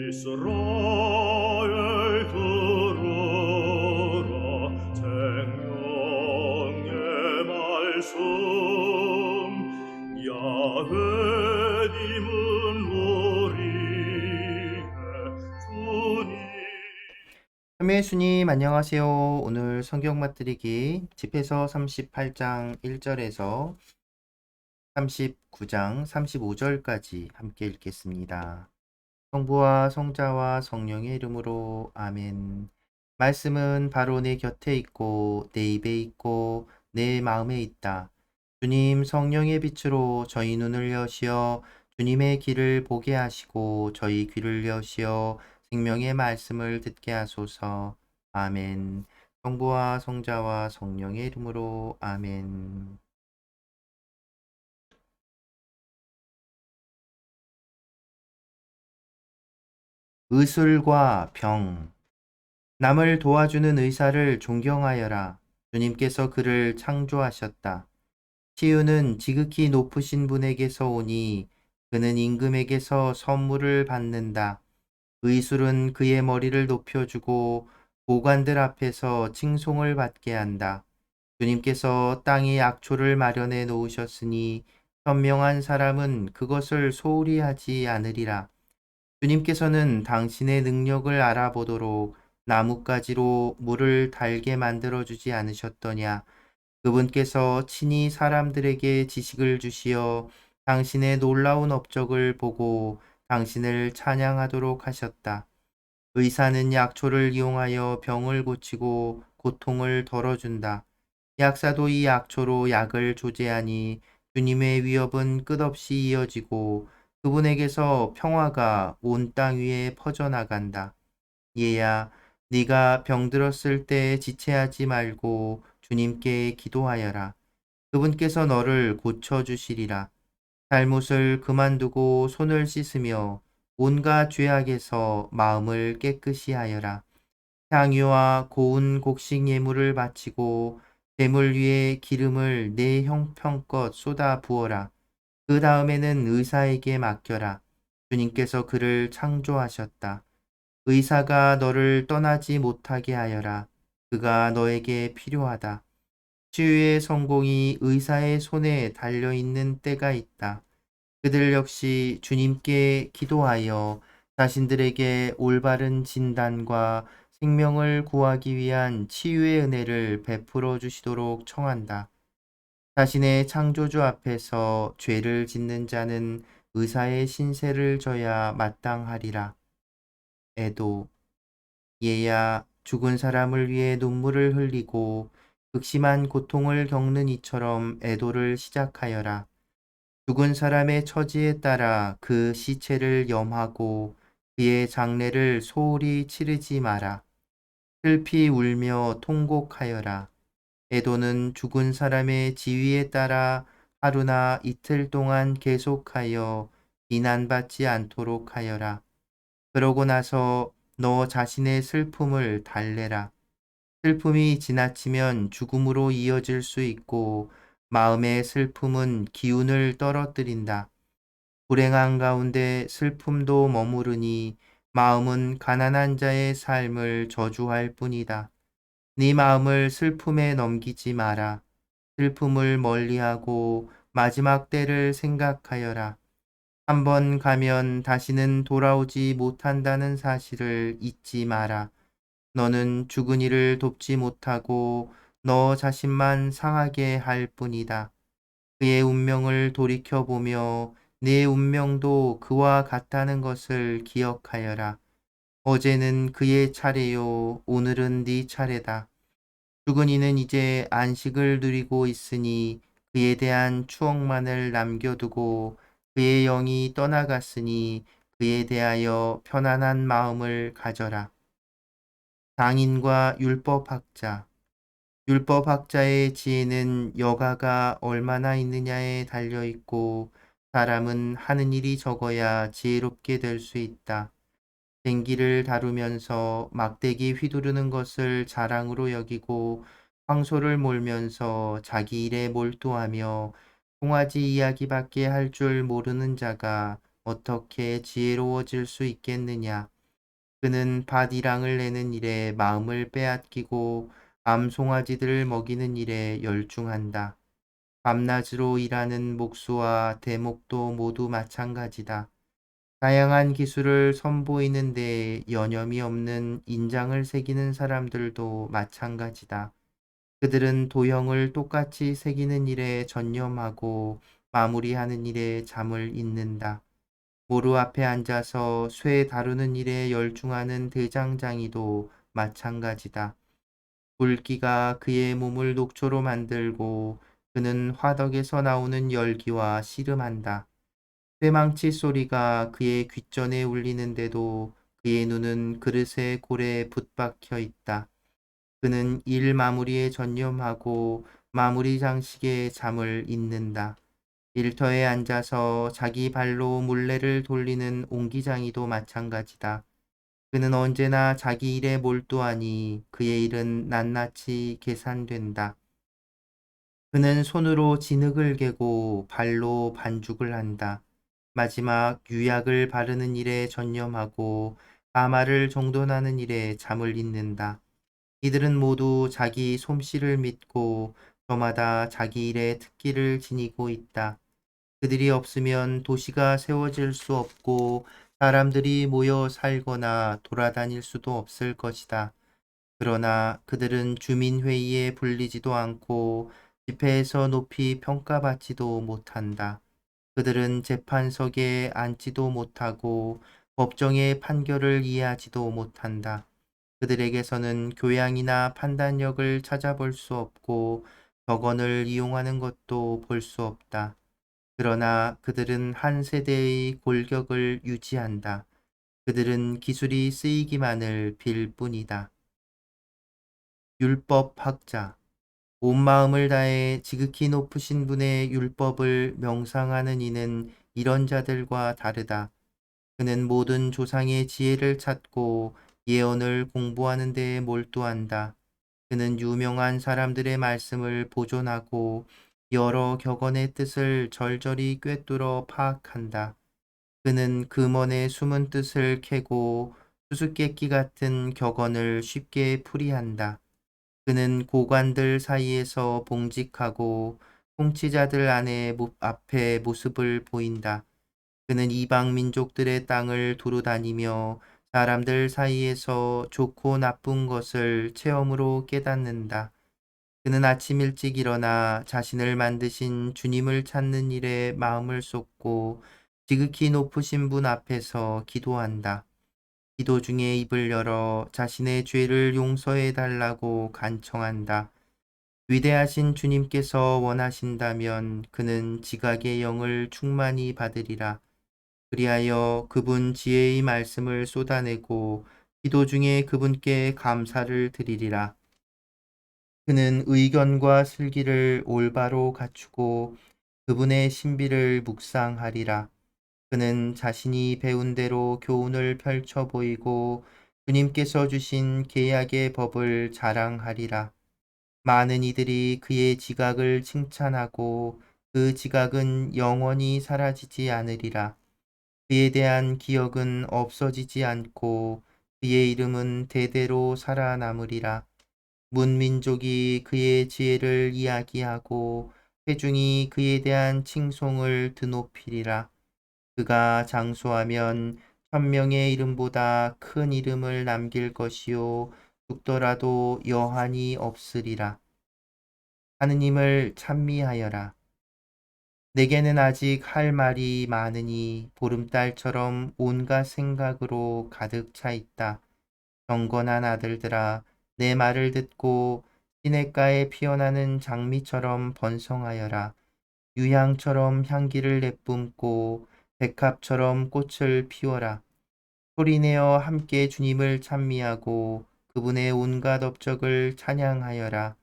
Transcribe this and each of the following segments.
이스라엘 들으라 생명의 말씀 야훼님은 우리의 주님. 참여해 주님 안녕하세요. 오늘 성경 맛들이기 집에서 38장 1절에서 39장 35절까지 함께 읽겠습니다. 성부와 성자와 성령의 이름으로 아멘. 말씀은 바로 내 곁에 있고 내 입에 있고 내 마음에 있다. 주님 성령의 빛으로 저희 눈을 여시어 주님의 길을 보게 하시고 저희 귀를 여시어 생명의 말씀을 듣게 하소서. 아멘. 성부와 성자와 성령의 이름으로 아멘. 의술과 병. 남을 도와주는 의사를 존경하여라. 주님께서 그를 창조하셨다. 치유는 지극히 높으신 분에게서 오니 그는 임금에게서 선물을 받는다. 의술은 그의 머리를 높여주고 보관들 앞에서 칭송을 받게 한다. 주님께서 땅에 약초를 마련해 놓으셨으니 현명한 사람은 그것을 소홀히 하지 않으리라. 주님께서는 당신의 능력을 알아보도록 나뭇가지로 물을 달게 만들어주지 않으셨더냐. 그분께서 친히 사람들에게 지식을 주시어 당신의 놀라운 업적을 보고 당신을 찬양하도록 하셨다. 의사는 약초를 이용하여 병을 고치고 고통을 덜어준다. 약사도 이 약초로 약을 조제하니 주님의 위협은 끝없이 이어지고 그분에게서 평화가 온 땅 위에 퍼져나간다. 얘야, 네가 병들었을 때 지체하지 말고 주님께 기도하여라. 그분께서 너를 고쳐주시리라. 잘못을 그만두고 손을 씻으며 온갖 죄악에서 마음을 깨끗이 하여라. 향유와 고운 곡식 예물을 바치고 제물 위에 기름을 내 형편껏 쏟아 부어라. 그 다음에는 의사에게 맡겨라. 주님께서 그를 창조하셨다. 의사가 너를 떠나지 못하게 하여라. 그가 너에게 필요하다. 치유의 성공이 의사의 손에 달려있는 때가 있다. 그들 역시 주님께 기도하여 자신들에게 올바른 진단과 생명을 구하기 위한 치유의 은혜를 베풀어 주시도록 청한다. 자신의 창조주 앞에서 죄를 짓는 자는 의사의 신세를 져야 마땅하리라. 애도. 얘야 죽은 사람을 위해 눈물을 흘리고 극심한 고통을 겪는 이처럼 애도를 시작하여라. 죽은 사람의 처지에 따라 그 시체를 염하고 그의 장례를 소홀히 치르지 마라. 슬피 울며 통곡하여라. 애도는 죽은 사람의 지위에 따라 하루나 이틀 동안 계속하여 비난받지 않도록 하여라. 그러고 나서 너 자신의 슬픔을 달래라. 슬픔이 지나치면 죽음으로 이어질 수 있고 마음의 슬픔은 기운을 떨어뜨린다. 불행한 가운데 슬픔도 머무르니 마음은 가난한 자의 삶을 저주할 뿐이다. 네 마음을 슬픔에 넘기지 마라. 슬픔을 멀리하고 마지막 때를 생각하여라. 한번 가면 다시는 돌아오지 못한다는 사실을 잊지 마라. 너는 죽은 이를 돕지 못하고 너 자신만 상하게 할 뿐이다. 그의 운명을 돌이켜보며 네 운명도 그와 같다는 것을 기억하여라. 어제는 그의 차례요, 오늘은 네 차례다. 죽은 이는 이제 안식을 누리고 있으니 그에 대한 추억만을 남겨두고 그의 영이 떠나갔으니 그에 대하여 편안한 마음을 가져라. 장인과 율법학자. 율법학자의 지혜는 여가가 얼마나 있느냐에 달려 있고 사람은 하는 일이 적어야 지혜롭게 될 수 있다. 쟁기를 다루면서 막대기 휘두르는 것을 자랑으로 여기고 황소를 몰면서 자기 일에 몰두하며 송아지 이야기밖에 할 줄 모르는 자가 어떻게 지혜로워질 수 있겠느냐. 그는 밭이랑을 내는 일에 마음을 빼앗기고 암송아지들을 먹이는 일에 열중한다. 밤낮으로 일하는 목수와 대목도 모두 마찬가지다. 다양한 기술을 선보이는 데 여념이 없는 인장을 새기는 사람들도 마찬가지다. 그들은 도형을 똑같이 새기는 일에 전념하고 마무리하는 일에 잠을 잇는다. 모루 앞에 앉아서 쇠 다루는 일에 열중하는 대장장이도 마찬가지다. 불기가 그의 몸을 녹초로 만들고 그는 화덕에서 나오는 열기와 씨름한다. 쇠망치 소리가 그의 귓전에 울리는데도 그의 눈은 그릇의 골에 붙박혀 있다. 그는 일 마무리에 전념하고 마무리 장식에 잠을 잇는다. 일터에 앉아서 자기 발로 물레를 돌리는 옹기장이도 마찬가지다. 그는 언제나 자기 일에 몰두하니 그의 일은 낱낱이 계산된다. 그는 손으로 진흙을 개고 발로 반죽을 한다. 마지막 유약을 바르는 일에 전념하고 가마를 정돈하는 일에 잠을 잇는다. 이들은 모두 자기 솜씨를 믿고 저마다 자기 일에 특기를 지니고 있다. 그들이 없으면 도시가 세워질 수 없고 사람들이 모여 살거나 돌아다닐 수도 없을 것이다. 그러나 그들은 주민회의에 불리지도 않고 집회에서 높이 평가받지도 못한다. 그들은 재판석에 앉지도 못하고 법정의 판결을 이해하지도 못한다. 그들에게서는 교양이나 판단력을 찾아볼 수 없고 격언을 이용하는 것도 볼 수 없다. 그러나 그들은 한 세대의 골격을 유지한다. 그들은 기술이 쓰이기만을 빌 뿐이다. 율법학자. 온 마음을 다해 지극히 높으신 분의 율법을 명상하는 이는 이런 자들과 다르다. 그는 모든 조상의 지혜를 찾고 예언을 공부하는 데에 몰두한다. 그는 유명한 사람들의 말씀을 보존하고 여러 격언의 뜻을 절절히 꿰뚫어 파악한다. 그는 금언의 숨은 뜻을 캐고 수수께끼 같은 격언을 쉽게 풀이한다. 그는 고관들 사이에서 봉직하고 통치자들 앞에 모습을 보인다. 그는 이방 민족들의 땅을 두루다니며 사람들 사이에서 좋고 나쁜 것을 체험으로 깨닫는다. 그는 아침 일찍 일어나 자신을 만드신 주님을 찾는 일에 마음을 쏟고 지극히 높으신 분 앞에서 기도한다. 기도 중에 입을 열어 자신의 죄를 용서해 달라고 간청한다. 위대하신 주님께서 원하신다면 그는 지각의 영을 충만히 받으리라. 그리하여 그분 지혜의 말씀을 쏟아내고 기도 중에 그분께 감사를 드리리라. 그는 의견과 슬기를 올바로 갖추고 그분의 신비를 묵상하리라. 그는 자신이 배운 대로 교훈을 펼쳐 보이고 주님께서 주신 계약의 법을 자랑하리라. 많은 이들이 그의 지각을 칭찬하고 그 지각은 영원히 사라지지 않으리라. 그에 대한 기억은 없어지지 않고 그의 이름은 대대로 살아남으리라. 문민족이 그의 지혜를 이야기하고 회중이 그에 대한 칭송을 드높이리라. 그가 장수하면 천명의 이름보다 큰 이름을 남길 것이요 죽더라도 여한이 없으리라. 하느님을 찬미하여라. 내게는 아직 할 말이 많으니 보름달처럼 온갖 생각으로 가득 차 있다. 경건한 아들들아, 내 말을 듣고 시냇가에 피어나는 장미처럼 번성하여라. 유향처럼 향기를 내뿜고 백합처럼 꽃을 피워라. 소리내어 함께 주님을 찬미하고 그분의 온갖 업적을 찬양하여라.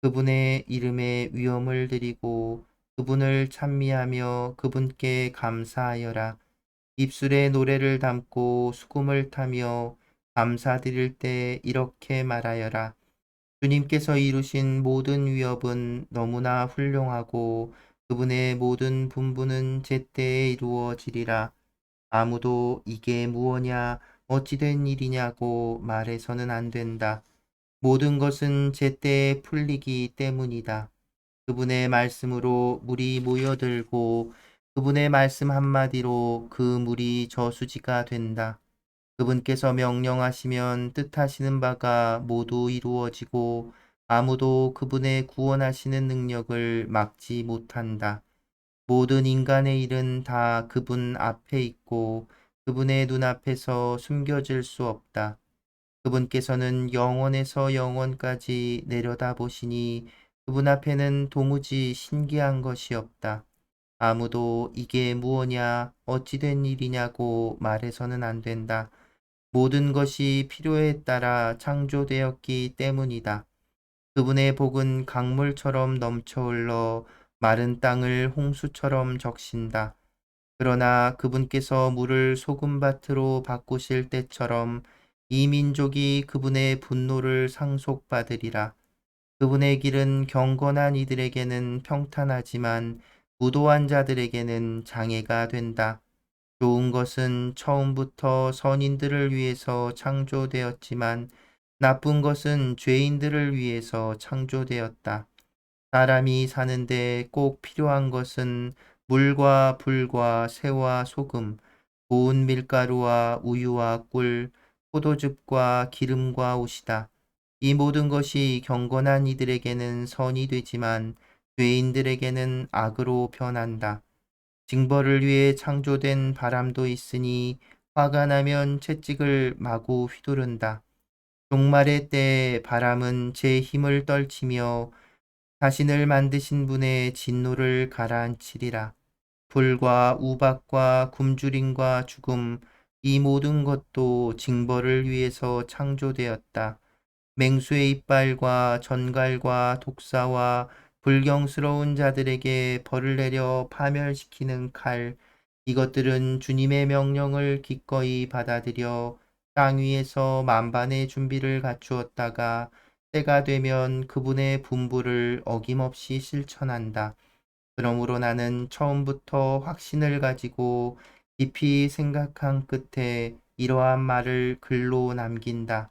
그분의 이름에 위엄을 드리고 그분을 찬미하며 그분께 감사하여라. 입술에 노래를 담고 수금을 타며 감사드릴 때 이렇게 말하여라. 주님께서 이루신 모든 위업은 너무나 훌륭하고 그분의 모든 분부는 제때에 이루어지리라. 아무도 이게 무엇냐 어찌된 일이냐고 말해서는 안 된다. 모든 것은 제때에 풀리기 때문이다. 그분의 말씀으로 물이 모여들고 그분의 말씀 한마디로 그 물이 저수지가 된다. 그분께서 명령하시면 뜻하시는 바가 모두 이루어지고 아무도 그분의 구원하시는 능력을 막지 못한다. 모든 인간의 일은 다 그분 앞에 있고 그분의 눈앞에서 숨겨질 수 없다. 그분께서는 영원에서 영원까지 내려다보시니 그분 앞에는 도무지 신기한 것이 없다. 아무도 이게 무엇냐, 어찌된 일이냐고 말해서는 안 된다. 모든 것이 필요에 따라 창조되었기 때문이다. 그분의 복은 강물처럼 넘쳐 흘러 마른 땅을 홍수처럼 적신다. 그러나 그분께서 물을 소금밭으로 바꾸실 때처럼 이 민족이 그분의 분노를 상속받으리라. 그분의 길은 경건한 이들에게는 평탄하지만 무도한 자들에게는 장애가 된다. 좋은 것은 처음부터 선인들을 위해서 창조되었지만 나쁜 것은 죄인들을 위해서 창조되었다. 사람이 사는데 꼭 필요한 것은 물과 불과 새와 소금, 고운 밀가루와 우유와 꿀, 포도즙과 기름과 옷이다. 이 모든 것이 경건한 이들에게는 선이 되지만 죄인들에게는 악으로 변한다. 징벌을 위해 창조된 바람도 있으니 화가 나면 채찍을 마구 휘두른다. 종말의 때에 바람은 제 힘을 떨치며 자신을 만드신 분의 진노를 가라앉히리라. 불과 우박과 굶주림과 죽음, 이 모든 것도 징벌을 위해서 창조되었다. 맹수의 이빨과 전갈과 독사와 불경스러운 자들에게 벌을 내려 파멸시키는 칼, 이것들은 주님의 명령을 기꺼이 받아들여 땅 위에서 만반의 준비를 갖추었다가 때가 되면 그분의 분부를 어김없이 실천한다. 그러므로 나는 처음부터 확신을 가지고 깊이 생각한 끝에 이러한 말을 글로 남긴다.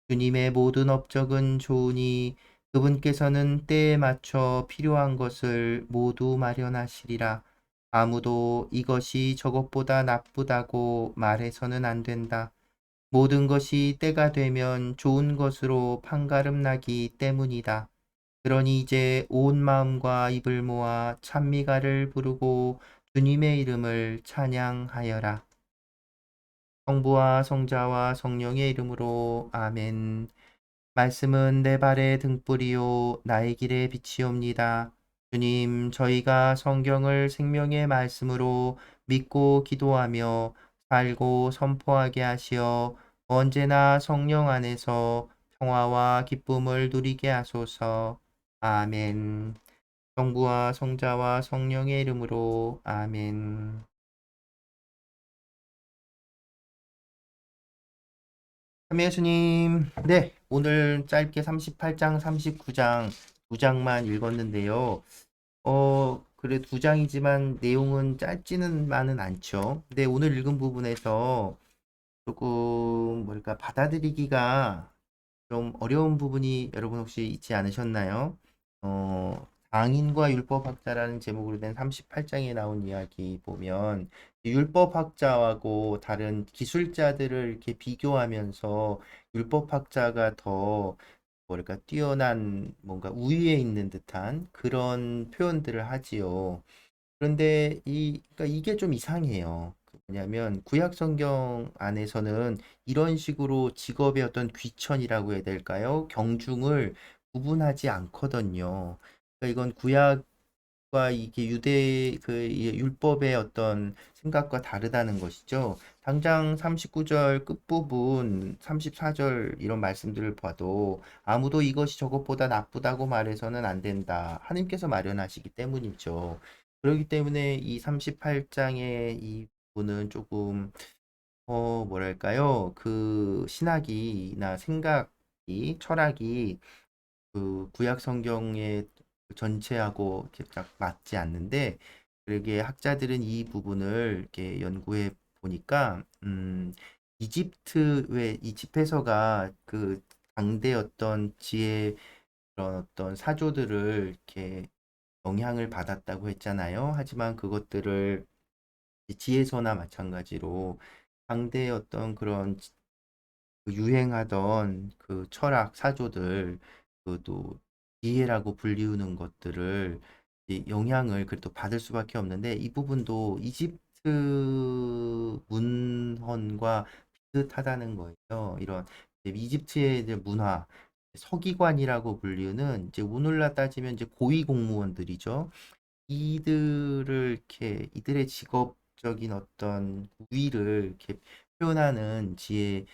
주님의 모든 업적은 좋으니 그분께서는 때에 맞춰 필요한 것을 모두 마련하시리라. 아무도 이것이 저것보다 나쁘다고 말해서는 안 된다. 모든 것이 때가 되면 좋은 것으로 판가름 나기 때문이다. 그러니 이제 온 마음과 입을 모아 찬미가를 부르고 주님의 이름을 찬양하여라. 성부와 성자와 성령의 이름으로 아멘. 말씀은 내 발의 등불이요 나의 길의 빛이옵니다. 주님, 저희가 성경을 생명의 말씀으로 믿고 기도하며 살고 선포하게 하시어 언제나 성령 안에서 평화와 기쁨을 누리게 하소서. 아멘. 성부와 성자와 성령의 이름으로 아멘. 참예수님 네, 오늘 짧게 38장, 39장 두 장만 읽었는데요. 그래 두 장이지만 내용은 짧지는 않죠. 근데 오늘 읽은 부분에서 조금 뭐랄까 받아들이기가 좀 어려운 부분이 여러분 혹시 있지 않으셨나요? 장인과 율법학자라는 제목으로 된 38장에 나온 이야기 보면 이 율법학자하고 다른 기술자들을 이렇게 비교하면서 율법학자가 더 뭐랄까 뛰어난 뭔가 우위에 있는 듯한 그런 표현들을 하지요. 그런데 그러니까 이게 좀 이상해요. 뭐냐면 구약 성경 안에서는 이런 식으로 직업의 어떤 귀천이라고 해야 될까요? 경중을 구분하지 않거든요. 그러니까 이건 구약과 이게 유대 이 율법의 어떤 생각과 다르다는 것이죠. 당장 39절 끝부분, 34절 이런 말씀들을 봐도 아무도 이것이 저것보다 나쁘다고 말해서는 안 된다. 하나님께서 마련하시기 때문이죠. 그렇기 때문에 이 38장의 이 부분은 조금 뭐랄까요? 그 신학이나 생각이 철학이 그 구약 성경의 전체하고 이렇게 딱 맞지 않는데 그러게 학자들은 이 부분을 이렇게 연구해 보니까 왜 이집트에서가 그 당대 어떤 지혜 그런 어떤 사조들을 이렇게 영향을 받았다고 했잖아요. 하지만 그것들을 지혜서나 마찬가지로 당대의 어떤 그런 그 유행하던 그 철학 사조들 그또 지혜라고 불리우는 것들을 영향을 그래도 받을 수밖에 없는데 이 부분도 이집트 문헌과 비슷하다는 거예요. 이런 이제 이집트의 이제 문화 서기관이라고 불리우는 이제 오늘날 따지면 이제 고위 공무원들이죠. 이들을 이렇게 이들의 직업적인 어떤 우위를 이렇게 표현하는 지혜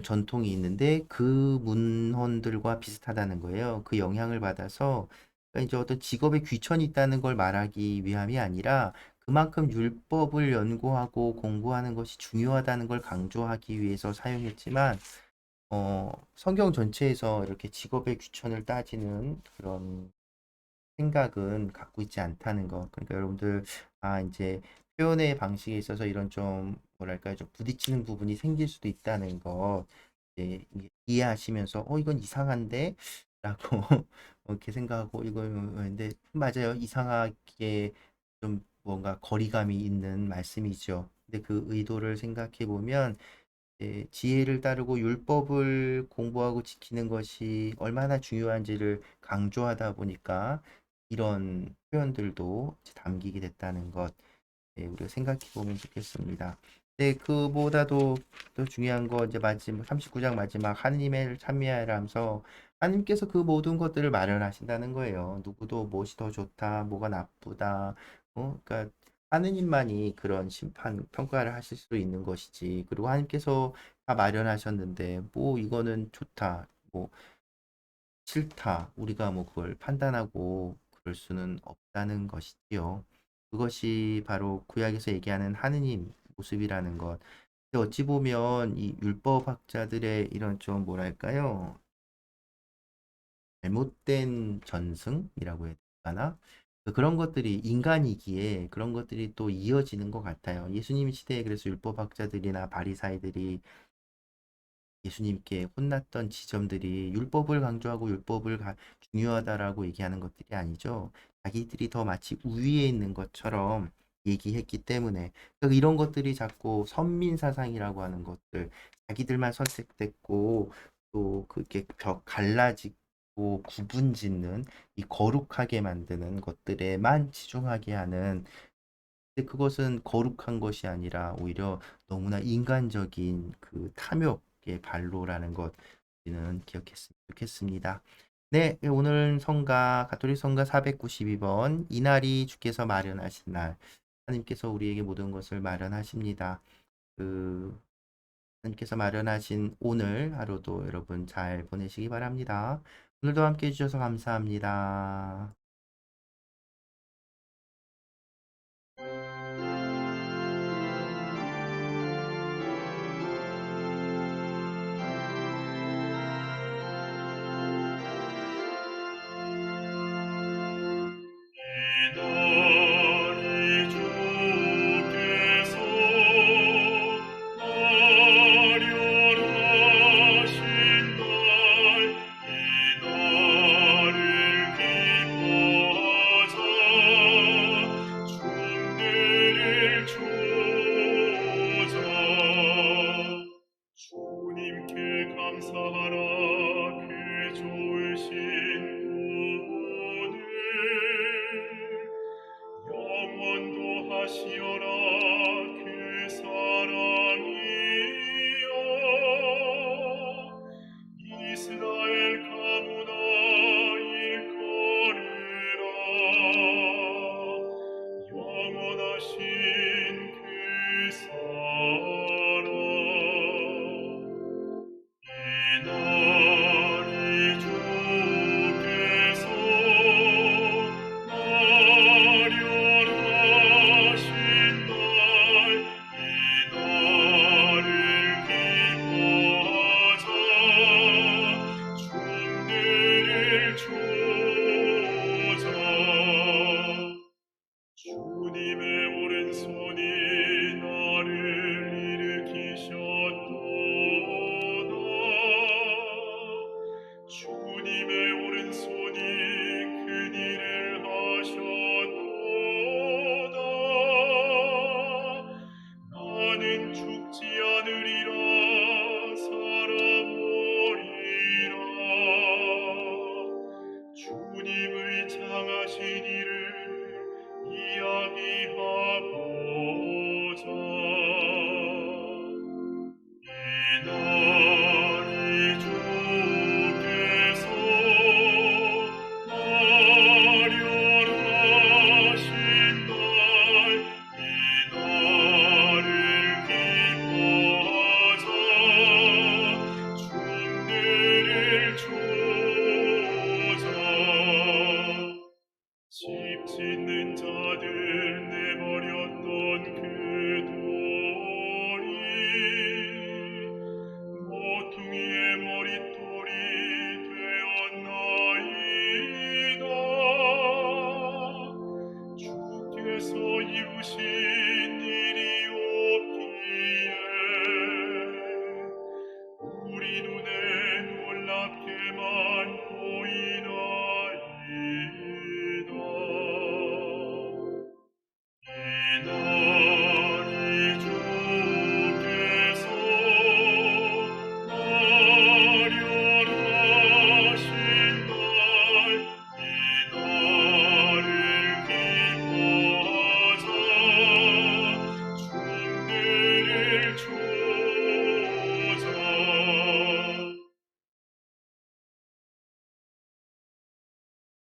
전통이 있는데 그 문헌들과 비슷하다는 거예요. 그 영향을 받아서 그러니까 이제 어떤 직업에 귀천이 있다는 걸 말하기 위함이 아니라 그만큼 율법을 연구하고 공부하는 것이 중요하다는 걸 강조하기 위해서 사용했지만 성경 전체에서 이렇게 직업의 귀천을 따지는 그런 생각은 갖고 있지 않다는 거. 그러니까 여러분들 이제 표현의 방식에 있어서 이런 좀 뭐랄까요? 좀 부딪히는 부분이 생길 수도 있다는 거 이제 이해하시면서 이건 이상한데? 라고 이렇게 생각하고 이건 근데 맞아요. 이상하게 좀 뭔가 거리감이 있는 말씀이죠. 근데 그 의도를 생각해 보면 지혜를 따르고 율법을 공부하고 지키는 것이 얼마나 중요한지를 강조하다 보니까 이런 표현들도 담기게 됐다는 것, 우리가 생각해 보면 좋겠습니다. 그보다도 더 중요한 거 이제 마지막 39장 마지막 하느님을 찬미하라 하면서 하나님께서 그 모든 것들을 마련하신다는 거예요. 누구도 무엇이 더 좋다, 뭐가 나쁘다, 그러니까 하느님만이 그런 심판, 평가를 하실 수 있는 것이지. 그리고 하나님께서 다 마련하셨는데 뭐 이거는 좋다, 뭐 싫다. 우리가 뭐 그걸 판단하고 그럴 수는 없다는 것이지요. 그것이 바로 구약에서 얘기하는 하느님 모습이라는 것. 근데 어찌 보면 이 율법학자들의 이런 좀 뭐랄까요? 잘못된 전승이라고 해야 되나? 그런 것들이 인간이기에 그런 것들이 또 이어지는 것 같아요. 예수님 시대에 그래서 율법학자들이나 바리사이들이 예수님께 혼났던 지점들이 율법을 강조하고 중요하다라고 얘기하는 것들이 아니죠. 자기들이 더 마치 우위에 있는 것처럼 얘기했기 때문에 그러니까 이런 것들이 자꾸 선민 사상이라고 하는 것들 자기들만 선택됐고 또 그게 벽 갈라지고 구분 짓는 이 거룩하게 만드는 것들에만 치중하게 하는 근데 그것은 거룩한 것이 아니라 오히려 너무나 인간적인 그 탐욕의 발로라는 것 우리는 기억했으면 좋겠습니다. 네, 오늘 성가 가톨릭 성가 492번 이날이 주께서 마련하신 날 하나님께서 우리에게 모든 것을 마련하십니다. 그 하나님께서 마련하신 오늘 하루도 여러분 잘 보내시기 바랍니다. 오늘도 함께 해주셔서 감사합니다. 이날이 주께서 마련하신 날, 이날을 기뻐하자 춤들을 추자. 주님께 감사하라. 그 좋으신 구원을 영원도 하시어라. 그 사랑이여 이스라엘 가문아 일컬으라. 영원하신 그 사랑. 이날이 주께서 마련하신 날, 이날을 기뻐하자 춤들을 추자. 주님의 오른손이 나를 일으키셨도다. 주님의 오른손이 큰 일을 하셨도다. 나는 죽지 않으리라 살아보리라. 주님의 장하신 일을 이야기하리라.